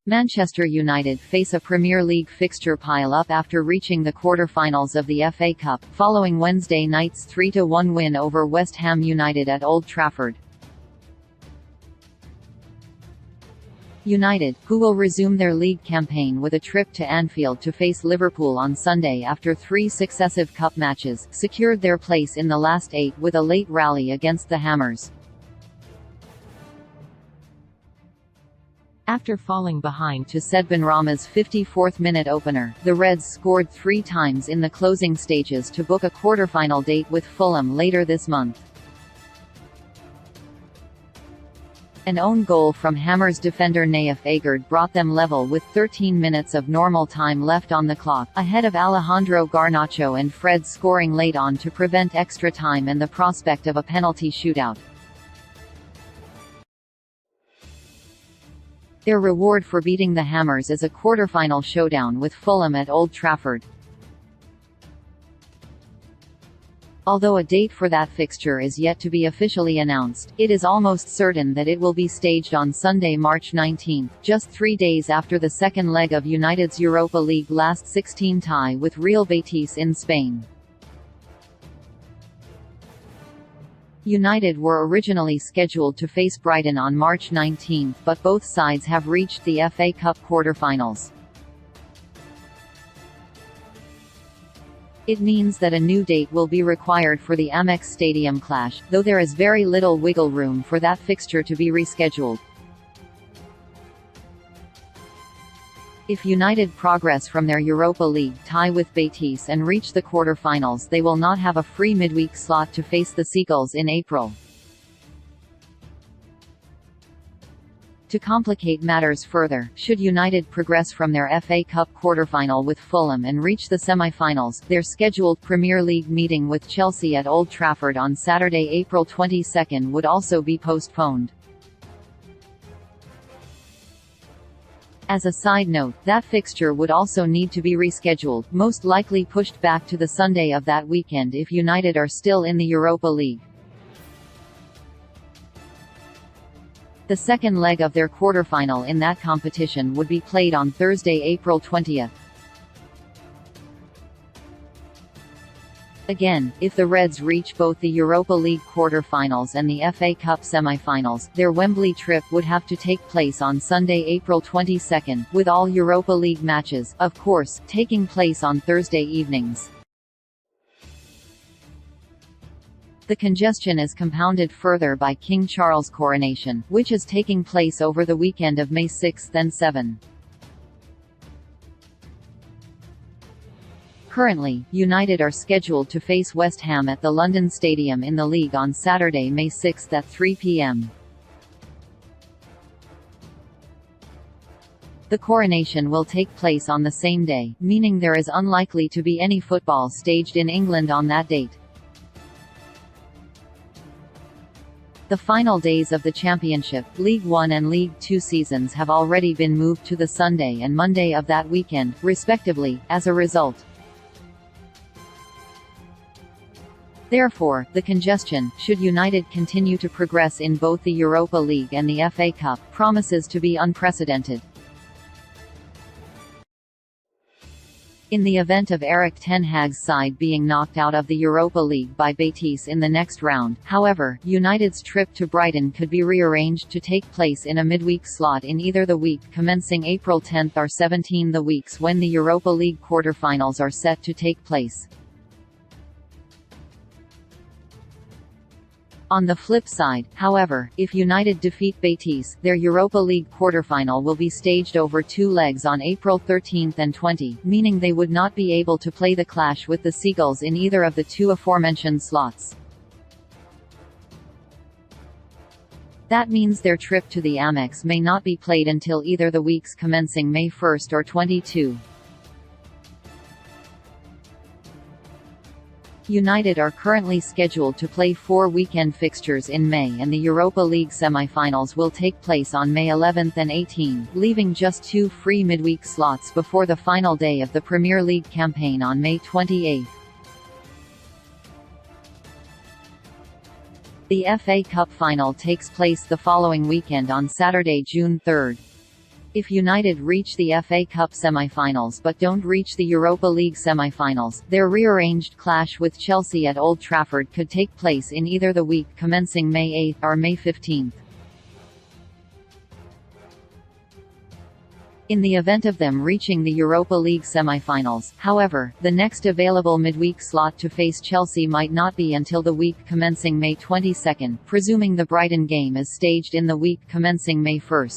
Manchester United face a Premier League fixture pile-up after reaching the quarter-finals of the FA Cup, following Wednesday night's 3-1 win over West Ham United at Old Trafford. United, who will resume their league campaign with a trip to Anfield to face Liverpool on Sunday after 3 successive cup matches, secured their place in the last 8 with a late rally against the Hammers. After falling behind to Said Benrahma's 54th-minute opener, the Reds scored 3 times in the closing stages to book a quarter-final date with Fulham later this month. An own goal from Hammers defender Naif Agard brought them level with 13 minutes of normal time left on the clock, ahead of Alejandro Garnacho and Fred scoring late on to prevent extra time and the prospect of a penalty shootout. Their reward for beating the Hammers is a quarter-final showdown with Fulham at Old Trafford. Although a date for that fixture is yet to be officially announced, it is almost certain that it will be staged on Sunday, March 19, just 3 days after the second leg of United's Europa League last 16 tie with Real Betis in Spain. United were originally scheduled to face Brighton on March 19, but both sides have reached the FA Cup quarter-finals. It means that a new date will be required for the Amex Stadium clash, though there is very little wiggle room for that fixture to be rescheduled. If United progress from their Europa League tie with Betis and reach the quarter-finals, they will not have a free midweek slot to face the Seagulls in April. To complicate matters further, should United progress from their FA Cup quarter-final with Fulham and reach the semi-finals, their scheduled Premier League meeting with Chelsea at Old Trafford on Saturday, April 22 would also be postponed. As a side note, that fixture would also need to be rescheduled, most likely pushed back to the Sunday of that weekend if United are still in the Europa League. The second leg of their quarter-final in that competition would be played on Thursday, April 20. Again, if the Reds reach both the Europa League quarter-finals and the FA Cup semi-finals, their Wembley trip would have to take place on Sunday, April 22, with all Europa League matches, of course, taking place on Thursday evenings. The congestion is compounded further by King Charles' coronation, which is taking place over the weekend of May 6 and 7. Currently, United are scheduled to face West Ham at the London Stadium in the league on Saturday, May 6 at 3 p.m. The coronation will take place on the same day, meaning there is unlikely to be any football staged in England on that date. The final days of the Championship, League One and League Two seasons have already been moved to the Sunday and Monday of that weekend, respectively, as a result. Therefore, the congestion, should United continue to progress in both the Europa League and the FA Cup, promises to be unprecedented. In the event of Erik ten Hag's side being knocked out of the Europa League by Betis in the next round, however, United's trip to Brighton could be rearranged to take place in a midweek slot in either the week commencing April 10 or 17, the weeks when the Europa League quarter-finals are set to take place. On the flip side, however, if United defeat Betis, their Europa League quarter-final will be staged over 2 legs on April 13 and 20, meaning they would not be able to play the clash with the Seagulls in either of the 2 aforementioned slots. That means their trip to the Amex may not be played until either the weeks commencing May 1 or 22. United are currently scheduled to play 4 weekend fixtures in May, and the Europa League semi-finals will take place on May 11 and 18, leaving just 2 free midweek slots before the final day of the Premier League campaign on May 28. The FA Cup final takes place the following weekend on Saturday, June 3. If United reach the FA Cup semi-finals but don't reach the Europa League semi-finals, their rearranged clash with Chelsea at Old Trafford could take place in either the week commencing May 8 or May 15. In the event of them reaching the Europa League semi-finals, however, the next available midweek slot to face Chelsea might not be until the week commencing May 22, presuming the Brighton game is staged in the week commencing May 1.